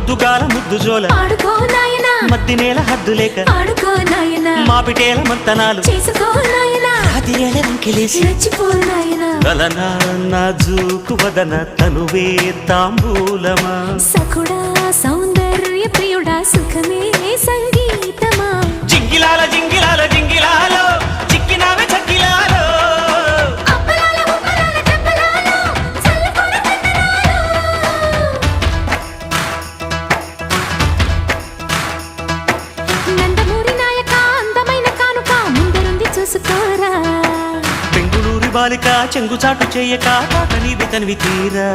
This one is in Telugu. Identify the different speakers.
Speaker 1: పొద్దుగాల ముద్దు జోల
Speaker 2: ఆడుకో నాయనా
Speaker 1: మద్ది నేల హద్దు లేక
Speaker 2: ఆడుకో నాయనా
Speaker 1: మాపిటేల మంతనాలు
Speaker 2: చేసుకో నాయనా
Speaker 1: రాతిరేళ రంకెలేసి
Speaker 2: రెచ్చిపో నాయనా
Speaker 1: కలనా నాజూకు వదన తనువే తాంబూలమా
Speaker 2: సఖుడా సౌందర్య ప్రియుడా సుఖమే సంగీతమా
Speaker 1: జింగిలాల జింగిలాల జింగిలాలో చిక్కినావే చక్కిలాలో
Speaker 2: అప్పలాల ఉప్పలాల టప్పలాల చల్లకొడ తందనాలు నందమూరి నాయక అందమైన కానుక ముందరుంది చూసుకోరా
Speaker 1: బెంగుళూరు బాలిక చెంగుచాటు చేయక తాట నీవి తనివి తీరా